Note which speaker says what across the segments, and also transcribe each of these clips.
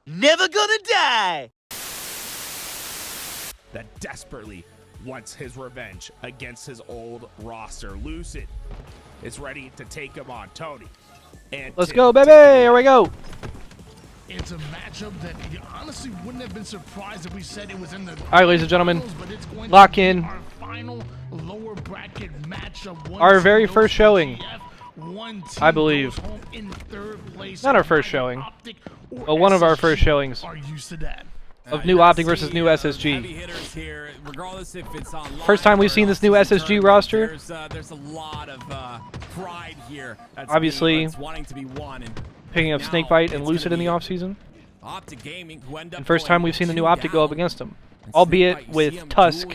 Speaker 1: Never gonna die!
Speaker 2: That desperately wants his revenge against his old roster. Lucid is ready to take him on. Tourney. And
Speaker 3: let's go, baby! Here we go!
Speaker 4: It's a matchup that you honestly wouldn't have been surprised if we said it was in the.
Speaker 3: All right, ladies and gentlemen,
Speaker 4: but it's going
Speaker 3: lock
Speaker 4: to be
Speaker 3: in.
Speaker 4: Our final lower bracket matchup.
Speaker 3: Our very first showing, I believe. Not our first showing, but one of our first showings of new Optic versus new SSG. First time we've seen this new SSG roster.
Speaker 5: There's a lot of pride here.
Speaker 3: Obviously,
Speaker 5: wanting to be won. And
Speaker 3: picking up Snakebite and Lucid in the offseason.
Speaker 5: Optic Gaming, who end up
Speaker 3: And first time we've seen the new Optic go up against him, albeit with Tusk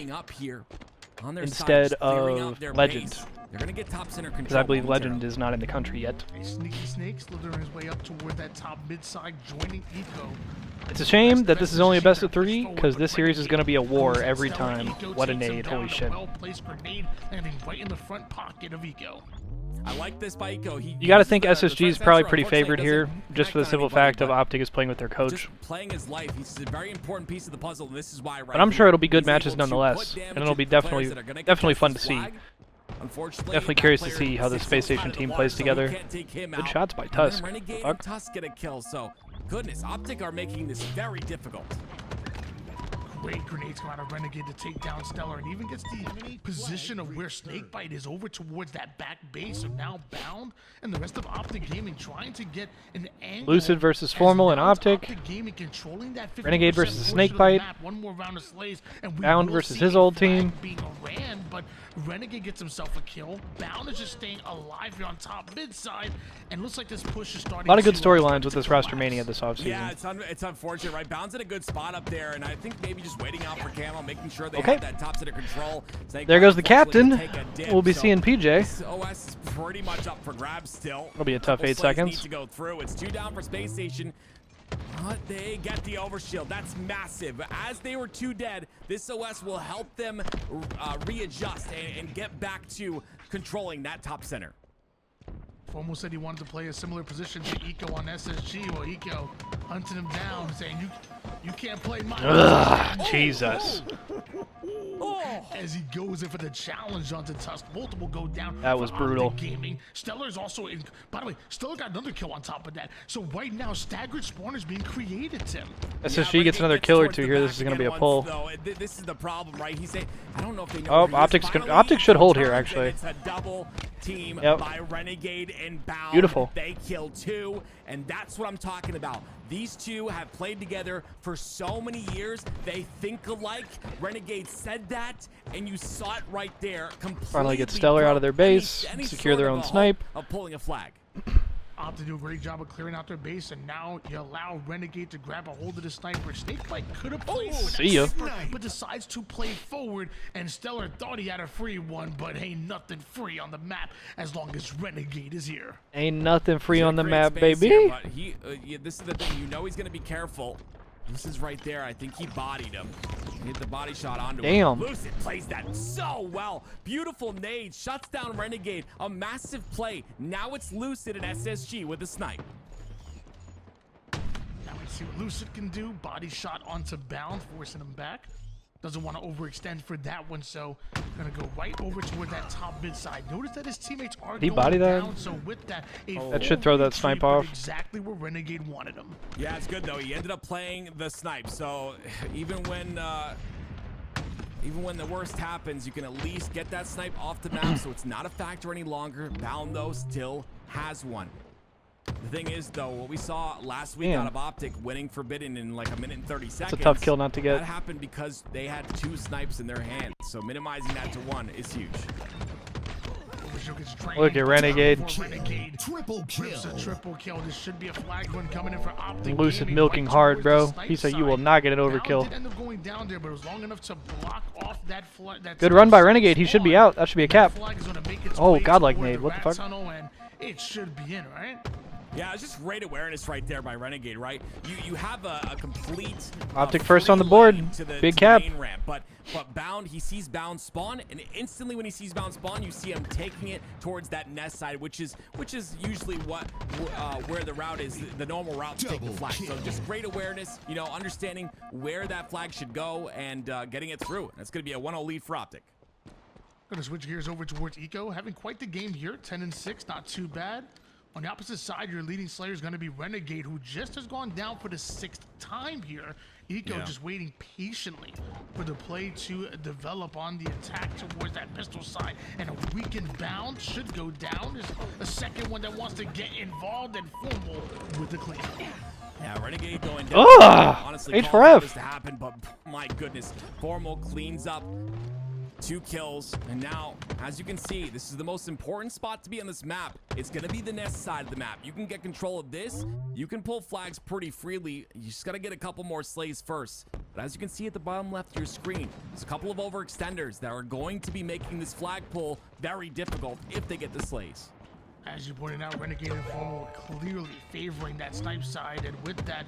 Speaker 3: instead of Legend.
Speaker 5: They're gonna get top center control.
Speaker 3: Because I believe Legend is not in the country yet.
Speaker 4: A sneaky snake slithering his way up toward that top mid-side, joining Eco.
Speaker 3: It's a shame that this is only a best of 3, because this series is going to be a war every time. What a nade, holy shit.
Speaker 4: Well-placed grenade landing right in the front pocket of Eco.
Speaker 5: I like this by Eco.
Speaker 3: You got to think SSG is probably pretty favored here, just for the simple fact of Optic is playing with their coach.
Speaker 5: Playing his life, he's a very important piece of the puzzle, and this is why.
Speaker 3: But I'm sure it'll be good matches nonetheless, and it'll be definitely fun to see. Definitely curious to see how the Space Station team plays together. Good shots by Tusk.
Speaker 5: Tusk get a kill, so goodness, Optic are making this very difficult.
Speaker 4: Great grenades come out of Renegade to take down Stellar, and even gets the position of where Snakebite is over towards that back base, so now bound, and the rest of Optic Gaming trying to get an angle.
Speaker 3: Lucid versus Formal and Optic. Renegade versus Snakebite.
Speaker 4: One more round of slays, and
Speaker 3: Bound versus his old team.
Speaker 4: Being ran, but Renegade gets himself a kill. Bound is just staying alive here on top mid-side, and looks like this push is starting.
Speaker 3: A lot of good storylines with this roster mania this offseason.
Speaker 5: Yeah, it's unfortunate, right? Bound's in a good spot up there, and I think maybe just waiting out for Camo, making sure they have that top center control.
Speaker 3: There goes the captain. We'll be seeing PJ.
Speaker 5: OS is pretty much up for grabs still.
Speaker 3: It'll be a tough 8 seconds.
Speaker 5: Need to go through. It's 2 down for Space Station. But they get the overshield. That's massive. As they were 2 dead, this OS will help them readjust and get back to controlling that top center.
Speaker 4: Formal said he wanted to play a similar position to Eco on SSG. Well, Eco hunting him down, saying, you can't play my...
Speaker 3: Ugh, Jesus.
Speaker 4: As he goes in for the challenge onto Tusk, multiple go down.
Speaker 3: That was brutal.
Speaker 4: Gaming. Stellar's also in. By the way, Stellar got another kill on top of that. So right now, staggered spawners being created, Tim.
Speaker 3: SSG gets another kill or 2 here. This is going to be a pull.
Speaker 5: This is the problem, right? He's saying, I don't know if they know.
Speaker 3: Oh, Optic should hold here, actually.
Speaker 5: It's a double team by Renegade and Bound.
Speaker 3: Beautiful.
Speaker 5: They kill 2, and that's what I'm talking about. These 2 have played together for so many years. They think alike. Renegade said that, and you saw it right there.
Speaker 3: Finally get Stellar out of their base, secure their own snipe.
Speaker 5: Of pulling a flag.
Speaker 4: Optic do a great job of clearing out their base, and now you allow Renegade to grab a hold of the sniper. Snakebite could have played
Speaker 3: see ya.
Speaker 4: but decides to play forward, and Stellar thought he had a free one, but ain't nothing free on the map as long as Renegade is here.
Speaker 3: Ain't nothing free on the map, baby.
Speaker 5: Here, but this is the thing. You know he's going to be careful. This is right there. I think he bodied him. He hit the body shot onto him. Lucid plays that so well. Beautiful nade. Shuts down Renegade. A massive play. Now it's Lucid and SSG with a snipe.
Speaker 4: Now we see what Lucid can do. Body shot onto Bound, forcing him back. Doesn't want to overextend for that one, so gonna go right over toward that top mid side. Notice that his teammates are going down, so with that,
Speaker 3: that should throw that snipe off.
Speaker 4: Exactly where Renegade wanted him.
Speaker 5: Yeah, it's good though. He ended up playing the snipe, so even when the worst happens, you can at least get that snipe off the map, so it's not a factor any longer. Bound though still has one. The thing is, though, what we saw last week out of Optic winning Forbidden in like 1 minute and 30 seconds.
Speaker 3: It's a tough kill not to get.
Speaker 5: That happened because they had 2 snipes in their hands, so minimizing that to 1 is huge.
Speaker 3: Look at Renegade.
Speaker 4: Triple kill. This should be a flag run coming in for Optic.
Speaker 3: Lucid milking hard, bro. He said you will not get an overkill. Good run by Renegade. He should be out. That should be a cap. Oh, godlike nade. What the fuck?
Speaker 4: It should be in, right?
Speaker 5: Yeah, it's just great awareness right there by Renegade, right? You have a complete
Speaker 3: Optic first on the board. Big cap.
Speaker 5: main ramp, but Bound, he sees Bound spawn, and instantly when he sees Bound spawn, you see him taking it towards that nest side, which is usually where the route is, the normal route to take the flag. So just great awareness, you know, understanding where that flag should go and getting it through. And it's going to be a 1-0 lead for Optic.
Speaker 4: Gonna switch gears over towards Eco, having quite the game here, 10-6, not too bad. On the opposite side, your leading Slayer is going to be Renegade, who just has gone down for the 6th time here. Eco just waiting patiently for the play to develop on the attack towards that pistol side. And a weakened Bound should go down. There's a second one that wants to get involved and fumble with the clean.
Speaker 5: Yeah, Renegade going down. Honestly,
Speaker 3: H4F.
Speaker 5: this to happen, but my goodness, Formal cleans up 2 kills, and now, as you can see, this is the most important spot to be on this map. It's going to be the nest side of the map. You can get control of this. You can pull flags pretty freely. You just got to get a couple more slays first. But as you can see at the bottom left of your screen, there's a couple of overextenders that are going to be making this flag pull very difficult if they get the slays.
Speaker 4: As you pointed out, Renegade and Formal clearly favoring that snipe side, and with that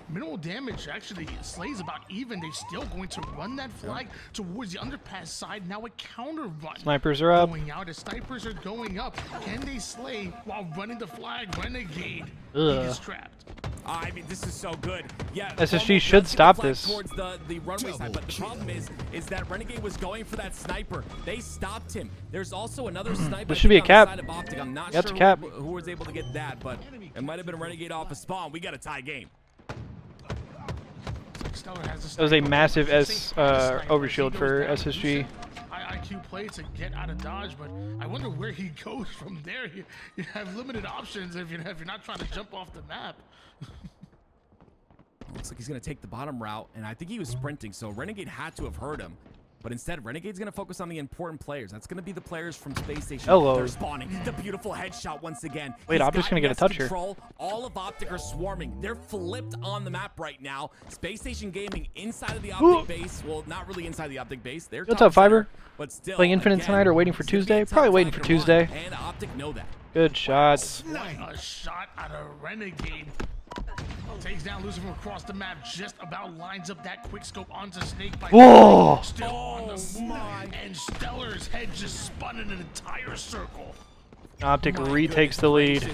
Speaker 4: minimal damage, actually, Slay's about even. They're still going to run that flag towards the underpass side. Now a counter run.
Speaker 3: Snipers are up.
Speaker 4: Going out as snipers are going up. Can they slay while running the flag? Renegade he is trapped.
Speaker 5: I mean, this is so good. Yeah,
Speaker 3: SSG should stop this.
Speaker 5: Towards the runway side, but the problem is that Renegade was going for that sniper. They stopped him. There's also another sniper.
Speaker 3: This should be a cap.
Speaker 5: Side of Optic. I'm not
Speaker 3: That's
Speaker 5: sure
Speaker 3: a cap.
Speaker 5: who was able to get that, but it might have been Renegade off a spawn. We got a tie game.
Speaker 3: That was a massive overshield for SSG.
Speaker 4: IQ play to get out of dodge, but I wonder where he goes from there. You have limited options if you're not trying to jump off the map.
Speaker 5: Looks like he's going to take the bottom route, and I think he was sprinting, so Renegade had to have heard him. But instead, Renegade's going to focus on the important players. That's going to be the players from Space Station.
Speaker 3: Hello.
Speaker 5: They're spawning. The beautiful headshot once again.
Speaker 3: Wait, Optic's going to get a touch here.
Speaker 5: All of Optic are swarming. They're flipped on the map right now. Space Station Gaming inside of the Optic base. Well, not really inside the Optic base. They're
Speaker 3: what's up, Fiverr?
Speaker 5: But still,
Speaker 3: Playing Infinite tonight or waiting for Tuesday? Probably waiting for Tuesday.
Speaker 5: And Optic know that.
Speaker 3: Good shots.
Speaker 4: A shot out of Renegade. Takes down Lucifer across the map, just about lines up that quick scope onto Snakebite.
Speaker 3: Whoa!
Speaker 4: Still on the move, and Stellar's head just spun in an entire circle.
Speaker 3: Optic retakes the lead.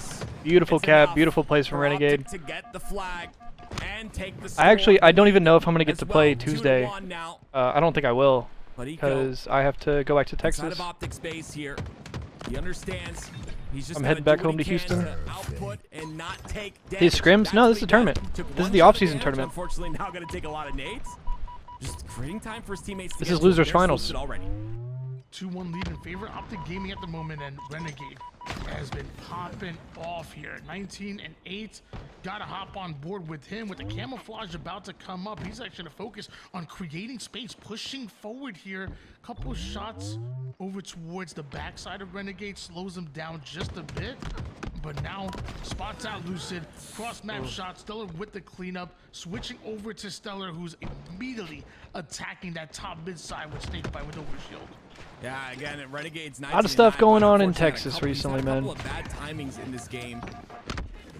Speaker 3: Beautiful cap, beautiful plays from Renegade.
Speaker 5: To get the flag and take the
Speaker 3: I don't even know if I'm gonna get to play Tuesday. I don't think I will, because I have to go back to Texas.
Speaker 5: Out of Optic space here, he understands.
Speaker 3: I'm heading back home to Houston. These scrims? No, this is a tournament. This is the off-season tournament.
Speaker 5: Unfortunately, now going to take a lot of nades. Just creating time for his teammates.
Speaker 3: This is losers finals.
Speaker 4: 2-1 lead in favor Optic Gaming at the moment, and Renegade has been popping off here. 19-8. Gotta hop on board with him with the camouflage about to come up. He's actually gonna focus on creating space, pushing forward here. Couple shots over towards the backside of Renegade, slows him down just a bit. But now spots out Lucid, cross map shot, Stellar with the cleanup, switching over to Stellar, who's immediately attacking that top mid side with Snakebite with overshield.
Speaker 5: Yeah, again, Renegade's
Speaker 3: a lot of stuff going on in Texas recently, man.
Speaker 5: A couple of bad timings in this game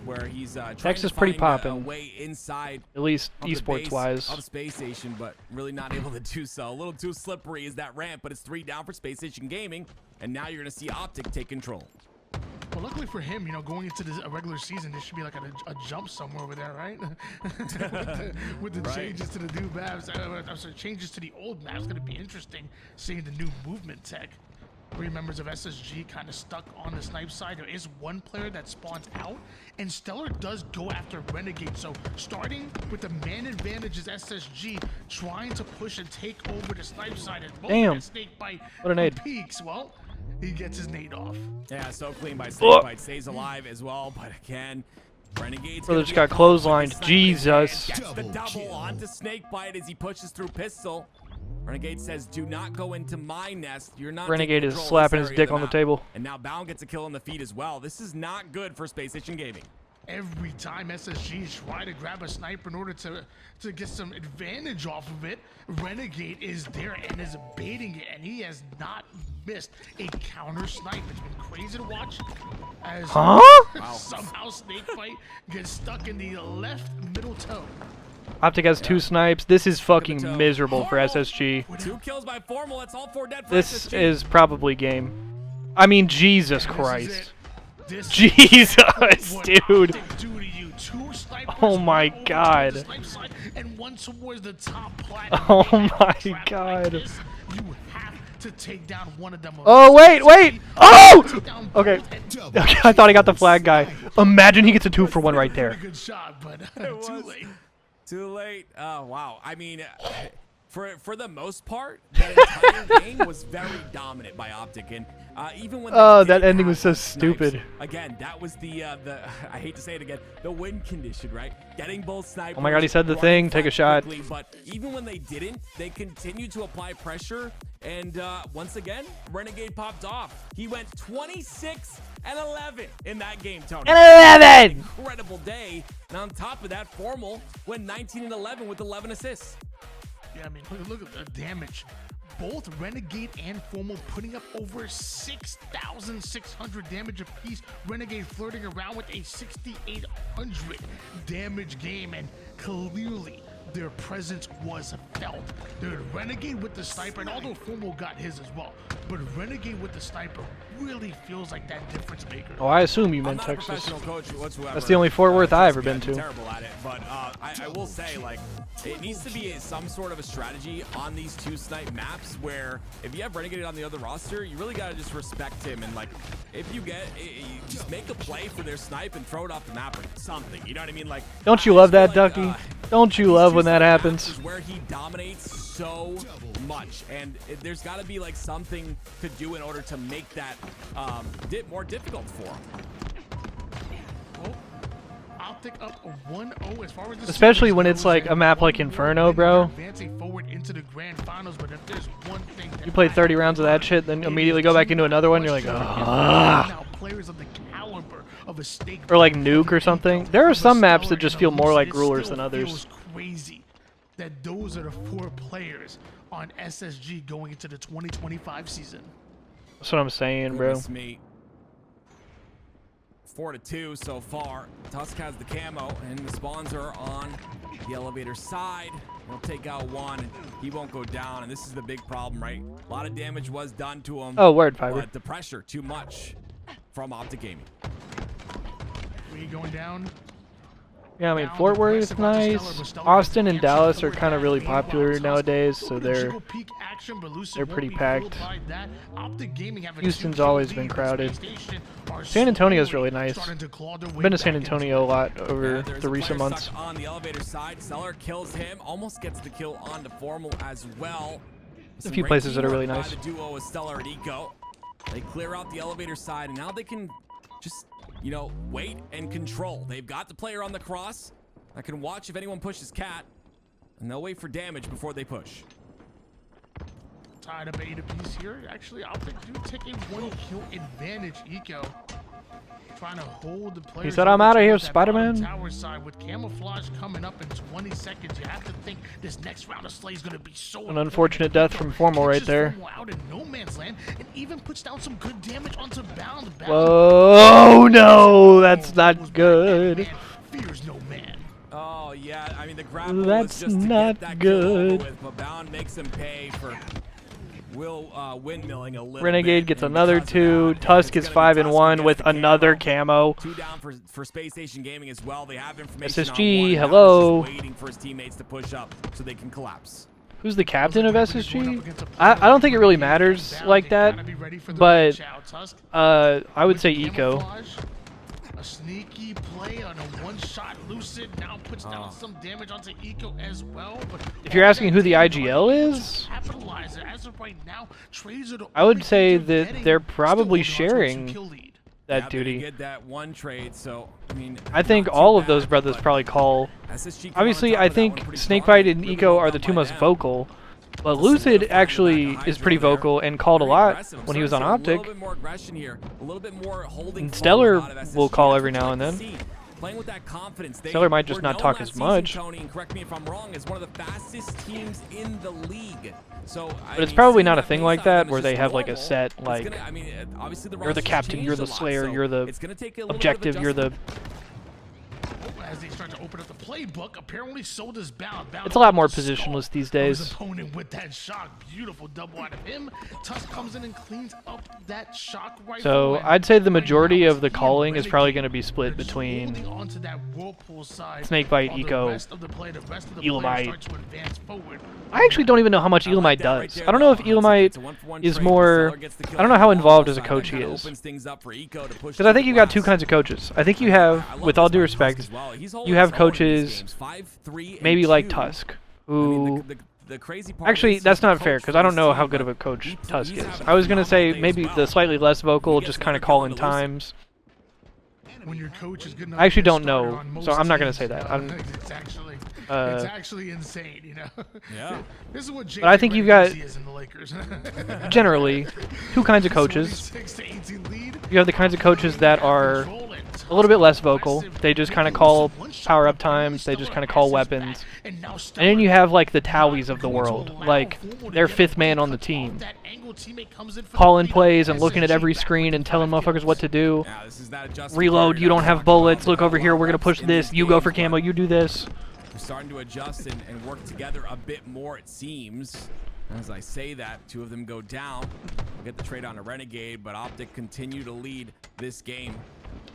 Speaker 5: where he's
Speaker 3: Texas pretty popping.
Speaker 5: Way inside,
Speaker 3: at least esports wise,
Speaker 5: of Space Station, but really not able to do so. A little too slippery is that ramp, but it's 3 down for Space Station Gaming, and now you're going to see Optic take control.
Speaker 4: Well, luckily for him, you know, going into a regular season, there should be like a jump somewhere over there, right? with the changes to the new maps, changes to the old maps, going to be interesting seeing the new movement tech. 3 members of SSG kind of stuck on the snipe side. There is one player that spawns out, and Stellar does go after Renegade. So starting with the man advantage is SSG trying to push and take over the snipe side. And
Speaker 3: damn,
Speaker 4: Snakebite
Speaker 3: what a nade.
Speaker 4: Peaks. Well, he gets his nade off.
Speaker 5: Yeah, so clean by Snakebite. Stays alive as well, but again, Renegade's
Speaker 3: brother just got clotheslined. Jesus.
Speaker 5: Gets the double onto Snakebite as he pushes through pistol. Renegade says, do not go into my nest. You're not.
Speaker 3: Renegade is slapping his dick on the table.
Speaker 5: And now Bound gets a kill on the feet as well. This is not good for Space Station Gaming.
Speaker 4: Every time SSG try to grab a sniper in order to get some advantage off of it, Renegade is there and is baiting it, and he has not missed a counter snipe. It's been crazy to watch as somehow Snakebite gets stuck in the left middle toe.
Speaker 3: Optic has 2 snipes. This is fucking miserable for SSG.
Speaker 5: 2 kills by Formal. That's all 4 dead for
Speaker 3: This
Speaker 5: SSG.
Speaker 3: is probably game. I mean, Jesus Christ.
Speaker 4: This
Speaker 3: Jesus,
Speaker 4: what
Speaker 3: dude.
Speaker 4: Optic do to you. 2 snipers,
Speaker 3: Oh my
Speaker 4: one over
Speaker 3: God.
Speaker 4: towards the snipe side and one towards the top plat.
Speaker 3: Oh
Speaker 4: In a
Speaker 3: my
Speaker 4: trap like
Speaker 3: God.
Speaker 4: this, you have to take down one of them.
Speaker 3: Oh, wait, wait. Oh! Okay. Okay, I thought he got the flag guy. Imagine he gets a 2-for-1 right there.
Speaker 4: Good shot, but too late.
Speaker 5: Too late. Oh, wow. I mean, for the most part, that entire game was very dominant by Optic, and even when
Speaker 3: Oh,
Speaker 5: they
Speaker 3: that
Speaker 5: did
Speaker 3: ending
Speaker 5: have
Speaker 3: was so
Speaker 5: those
Speaker 3: stupid.
Speaker 5: snipes, again, that was the I hate to say it again, the win condition, right? Getting both snipers.
Speaker 3: Oh my God, he said the
Speaker 5: running
Speaker 3: thing, take a
Speaker 5: flat
Speaker 3: shot.
Speaker 5: quickly, but even when they didn't, they continued to apply pressure, and once again, Renegade popped off. He went 26-11 in that game, Tony.
Speaker 3: 11!
Speaker 5: Incredible day, and on top of that, Formal went 19-11 with 11 assists.
Speaker 4: Yeah, I mean, look at the damage. Both Renegade and Formal putting up over 6,600 damage apiece. Renegade flirting around with a 6,800 damage game, and clearly their presence was felt. Dude, Renegade with the sniper, and although Formal got his as well, but Renegade with the sniper really feels like that difference maker.
Speaker 3: Oh, I assume you
Speaker 5: I'm
Speaker 3: meant
Speaker 5: not a
Speaker 3: Texas.
Speaker 5: professional coach whatsoever.
Speaker 3: That's the only Fort Worth I've ever
Speaker 5: Trust
Speaker 3: been
Speaker 5: me,
Speaker 3: to.
Speaker 5: I'm terrible at it, but I will say, like, it needs to be some sort of a strategy on these 2 snipe maps where if you have Renegade on the other roster, you really gotta just respect him, and like, if you just make a play for their snipe and throw it off the map or something. You know what I mean? Like,
Speaker 3: Don't you
Speaker 5: I
Speaker 3: love
Speaker 5: just
Speaker 3: that,
Speaker 5: feel
Speaker 3: Ducky? Don't you love when that happens?
Speaker 5: Is where he dominates so much, and there's got to be like something to do in order to make that more difficult for him.
Speaker 4: Well, Optic up 1-0 as far as the
Speaker 3: Especially
Speaker 4: series
Speaker 3: when it's
Speaker 4: goes,
Speaker 3: like
Speaker 4: and
Speaker 3: a map like
Speaker 4: one more
Speaker 3: Inferno,
Speaker 4: win,
Speaker 3: bro.
Speaker 4: advancing forward into the grand finals, but if there's one thing that
Speaker 3: You play 30
Speaker 4: I
Speaker 3: rounds of that shit, then immediately go back into another one, you're like, ah.
Speaker 4: now players of the caliber of a Snake
Speaker 3: Or like Nuke or something. There are some maps that just feel more like rulers than others.
Speaker 4: Feels crazy that those are the 4 players on SSG going into the 2025 season.
Speaker 3: That's what I'm saying, bro.
Speaker 5: Goodness me. 4-2 so far. Tusk has the camo, and the spawns are on the elevator side. He'll take out one, and he won't go down, and this is the big problem, right? A lot of damage was done to him.
Speaker 3: Oh, word, Fiber.
Speaker 5: But the pressure, too much from Optic Gaming.
Speaker 4: We going down.
Speaker 3: Yeah, I mean, Fort Worth, nice. Austin and Dallas are kind of really popular nowadays, so they're pretty packed. Houston's always been crowded. San Antonio's really nice. I've been to San Antonio a lot over the recent months.
Speaker 5: On the elevator side, Seller kills him, almost gets the kill on the Formal as well.
Speaker 3: A few places that are really nice.
Speaker 5: The duo with Stellar and Eco. They clear out the elevator side, and now they can just, you know, wait and control. They've got the player on the cross that can watch if anyone pushes Cat, and they'll wait for damage before they push.
Speaker 4: Tied up 8 apiece here. Actually, Optic do take a 1-kill advantage. Eco trying to hold the player.
Speaker 3: He said, "I'm out of here, Spider-Man."
Speaker 4: Tower side with camouflage coming up in 20 seconds. You have to think this next round of Slay is going to be so
Speaker 3: An unfortunate death from Formal right there.
Speaker 4: Out in no man's land, and even puts down some good damage onto Bound.
Speaker 3: Whoa, no, that's not good.
Speaker 4: Fears no man.
Speaker 5: Oh yeah, I mean the grapple
Speaker 3: That's
Speaker 5: was just to
Speaker 3: not
Speaker 5: get that kill over
Speaker 3: good.
Speaker 5: with, but Bound makes him pay for windmilling a little
Speaker 3: Renegade
Speaker 5: bit,
Speaker 3: gets
Speaker 5: and
Speaker 3: another
Speaker 5: because of
Speaker 3: 2.
Speaker 5: that,
Speaker 3: Tusk
Speaker 5: it's
Speaker 3: is
Speaker 5: gonna be
Speaker 3: 5 and
Speaker 5: Tusk
Speaker 3: 1
Speaker 5: who
Speaker 3: with
Speaker 5: gets the
Speaker 3: another
Speaker 5: camo.
Speaker 3: camo.
Speaker 5: 2 down for Space Station Gaming as well. They have information
Speaker 3: SSG,
Speaker 5: on one. Now
Speaker 3: hello.
Speaker 5: he's just waiting for his teammates to push up so they can collapse.
Speaker 3: Who's the captain of SSG? I don't think it really matters like that, but I would say Eco.
Speaker 4: A sneaky play on a one-shot. Lucid now puts down some damage onto Eco as well. But
Speaker 3: If you're asking who the IGL is,
Speaker 4: as of right now,
Speaker 3: I would say that they're probably sharing that
Speaker 5: Yeah, they
Speaker 3: duty.
Speaker 5: get that one trade, so I mean,
Speaker 3: I think
Speaker 5: not too
Speaker 3: all of
Speaker 5: bad,
Speaker 3: those brothers
Speaker 5: but
Speaker 3: probably call.
Speaker 5: SSG come on
Speaker 3: Obviously,
Speaker 5: top
Speaker 3: I
Speaker 5: of that
Speaker 3: think
Speaker 5: one pretty
Speaker 3: Snakebite
Speaker 5: strong.
Speaker 3: and
Speaker 5: Really
Speaker 3: Eco
Speaker 5: well
Speaker 3: are the
Speaker 5: done
Speaker 3: 2
Speaker 5: by
Speaker 3: most
Speaker 5: them.
Speaker 3: vocal, but Lucid actually is pretty vocal and called a lot when he was on
Speaker 5: A
Speaker 3: Optic.
Speaker 5: little bit more aggression here, a little bit more holding.
Speaker 3: And Stellar
Speaker 5: forward out of SSG.
Speaker 3: will call
Speaker 5: That's
Speaker 3: every
Speaker 5: what
Speaker 3: now
Speaker 5: you
Speaker 3: and
Speaker 5: like to
Speaker 3: then.
Speaker 5: see. playing with that confidence. They
Speaker 3: Stellar might just
Speaker 5: were
Speaker 3: not
Speaker 5: known
Speaker 3: talk
Speaker 5: last
Speaker 3: as much.
Speaker 5: season, Tony, and correct me if I'm wrong, as one of the fastest teams in the league. So,
Speaker 3: But it's probably not a thing like that where they have like a set, like,
Speaker 5: obviously
Speaker 3: you're the captain, you're the slayer, you're the objective, you're the...
Speaker 4: As they start to open up the playbook, apparently so does Bound.
Speaker 3: It's a lot more positionless these days.
Speaker 4: His opponent with that shock. Beautiful double out of him. Tusk comes in and cleans up that shock rifle.
Speaker 3: So I'd say the majority of the calling is probably going to be split between Snakebite, Eco, Elamite. I actually don't even know how much Elamite does. I don't know if Elamite is more... I don't know how involved as a coach he is. Because I think you've got two kinds of coaches. I think you have, with all due respect, you have coaches maybe like Tusk, who... Actually, that's not fair, because I don't know how good of a coach Tusk is. I was going to say maybe the slightly less vocal, just kind of call in times. I actually don't know, so I'm not going to say that.
Speaker 4: It's actually insane, you know.
Speaker 5: Yeah.
Speaker 4: This is what
Speaker 3: but I think you've got, generally,
Speaker 4: generally
Speaker 3: two kinds of coaches. You have the kinds of coaches that are a little bit less vocal. They just kind of call power-up times. They just kind of call weapons. And then you have, like, the Towies of the world. Like, they're fifth man on the team. Calling plays and looking at every screen and telling motherfuckers what to do. Reload, you don't have bullets. Look over here, we're going to push this. You go for camo, you do this.
Speaker 5: We're starting to adjust and work together a bit more, it seems. As I say that, two of them go down. We'll get the trade on a Renegade, but Optic continue to lead this game.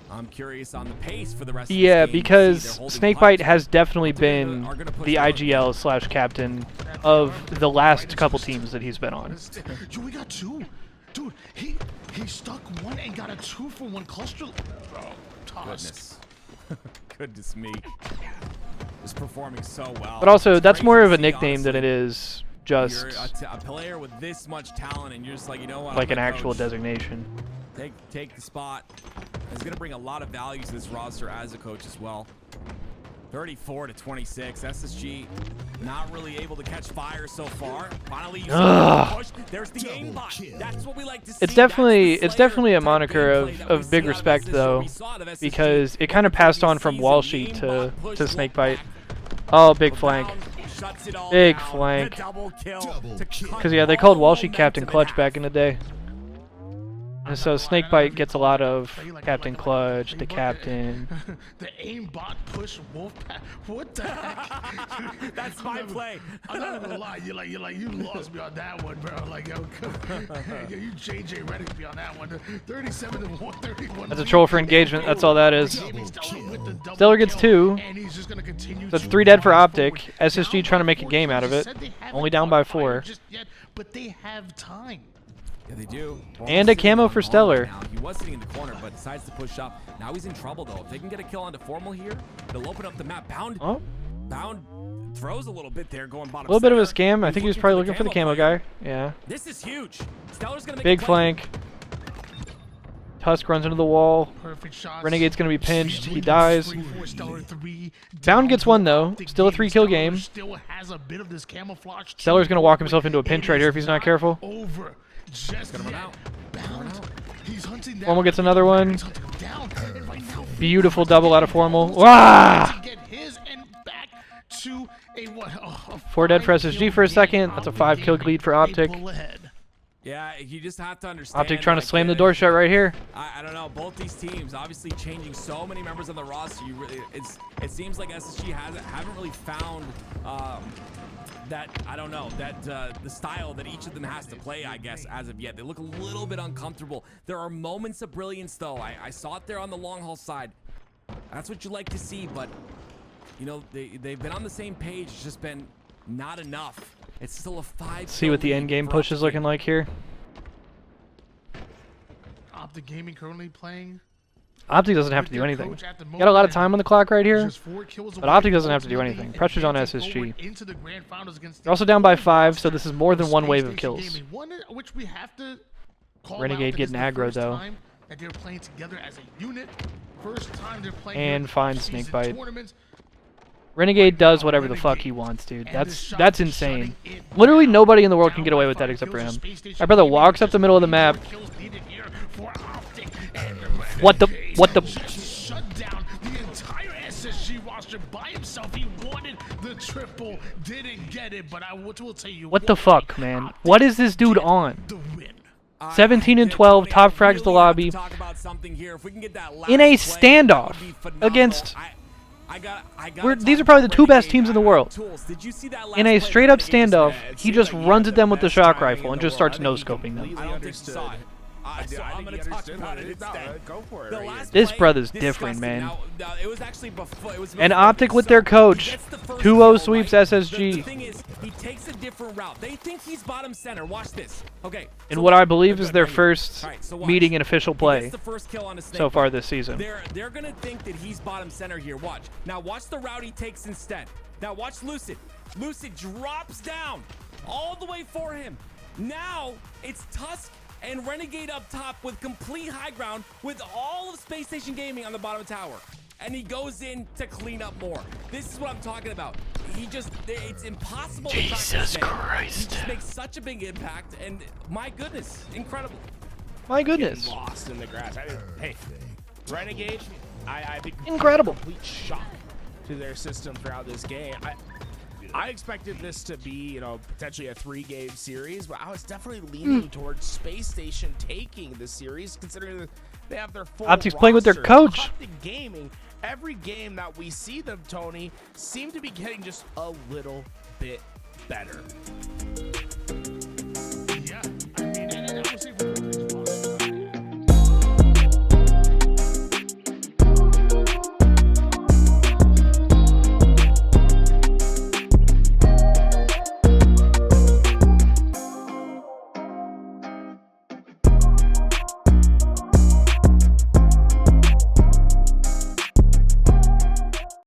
Speaker 5: I'm curious on the pace for the rest of the game.
Speaker 3: Yeah, because Snakebite has definitely been the IGL/captain of the last couple teams that he's been on.
Speaker 4: Yo, we got two. Dude, he stuck one and got a 2-for-1 cluster. Oh,
Speaker 5: Goodness. Goodness me. Is performing so well.
Speaker 3: But also, that's more of a nickname than it is just
Speaker 5: a player with this much talent, and you're just like, you know what?
Speaker 3: like an actual designation.
Speaker 5: Take the spot. He's going to bring a lot of value to this roster as a coach as well. 34-26. SSG not really able to catch fire so far. Finally, you see the push. There's the aimbot. That's what we like to see.
Speaker 3: It's definitely a moniker of big respect though, because it kind of passed on from Walshy to Snakebite. Oh, big flank. Big flank. Because yeah, they called Walshy Captain Clutch back in the day. And so Snakebite gets a lot of Captain Clutch, the captain.
Speaker 4: The aimbot push Wolfpack. What the heck?
Speaker 5: That's my play.
Speaker 4: I'm not gonna lie. You lost me on that one, bro. Like, yo, you JJ Redick me on that one. 37-131.
Speaker 3: That's a troll for engagement. That's all that is. Stellar gets 2. That's 3 dead for Optic. SSG trying to make a game out of it. Only down by 4.
Speaker 4: But they have time.
Speaker 5: Yeah, they do.
Speaker 3: And a camo for Stellar.
Speaker 5: He was sitting in the corner, but decides to push up. Now he's in trouble, though. If they can get a kill onto Formal here, they'll open up the map. Bound throws a little bit there, going bottom.
Speaker 3: A little bit of a scam. I think he was probably looking for the camo guy. Yeah.
Speaker 5: This is huge. Stellar's gonna make
Speaker 3: big flank. Tusk runs into the wall.
Speaker 4: Perfect shots.
Speaker 3: Renegade's gonna be pinched. He dies. Bound gets 1 though. Still a 3-kill game. Stellar's gonna walk himself into a pinch right here if he's not careful. Formal gets another one. Beautiful double out of Formal. Wow! 4 dead for SSG for a second. That's a 5-kill lead for Optic.
Speaker 5: Yeah, you just have to understand.
Speaker 3: Optic trying to slam the door shut right here.
Speaker 5: I don't know. Both these teams obviously changing so many members on the roster. It seems like SSG haven't really found that, I don't know, that the style that each of them has to play, I guess, as of yet. They look a little bit uncomfortable. There are moments of brilliance, though. I saw it there on the long haul side. That's what you like to see, but, you know, they've been on the same page. It's just been not enough. It's still a 5.
Speaker 3: See what the end game push is looking like here.
Speaker 4: Optic Gaming currently playing.
Speaker 3: Optic doesn't have to do anything. Got a lot of time on the clock right here, but Optic doesn't have to do anything. Pressure's on SSG. They're also down by 5, so this is more than 1 wave of kills. Renegade getting aggro though. And finds Snakebite. Renegade does whatever the fuck he wants, dude. That's insane. Literally nobody in the world can get away with that except for him. My brother walks up the middle of the map. What the?
Speaker 4: SSG roster by himself. He wanted the triple, didn't get it, but I will tell you
Speaker 3: What the fuck, man? What is this dude on?
Speaker 4: the win.
Speaker 3: 17 and 12, top frags the lobby. In a standoff against. These are probably the two best teams in the world. In a straight up standoff, he just runs at them with the shock rifle and just starts no-scoping them.
Speaker 5: I don't think he saw it. So I'm going to talk about it instead.
Speaker 2: Go for it.
Speaker 3: This brother's different, man.
Speaker 5: Now, it was actually before. It was
Speaker 3: And
Speaker 5: before
Speaker 3: Optic with their coach. 2-0 sweeps SSG.
Speaker 5: The thing is, he takes a different route. They think he's bottom center. Watch this. Okay.
Speaker 3: In what I believe is their first
Speaker 5: All right, so watch.
Speaker 3: meeting in official
Speaker 5: He
Speaker 3: play
Speaker 5: gets the first kill on a snake
Speaker 3: so far
Speaker 5: bite.
Speaker 3: this season.
Speaker 5: They're gonna think that he's bottom center here. Watch. Now watch the route he takes instead. Now watch Lucid. Lucid drops down all the way for him. Now it's Tusk and Renegade up top with complete high ground with all of Space Station Gaming on the bottom tower. And he goes in to clean up more. This is what I'm talking about. It's impossible to track this man.
Speaker 3: Christ.
Speaker 5: He just makes such a big impact, and my goodness, incredible.
Speaker 3: My goodness.
Speaker 2: Lost in the grass. Hey, Renegade, I think
Speaker 3: Incredible.
Speaker 2: complete shock to their system throughout this game. I expected this to be, potentially a 3-game series, but I was definitely leaning towards Space Station taking the series, considering that they have their full
Speaker 3: Optic's playing with their
Speaker 2: roster.
Speaker 3: coach.
Speaker 2: Optic Gaming, every game that we see them, Tony, seem to be getting just a little bit better.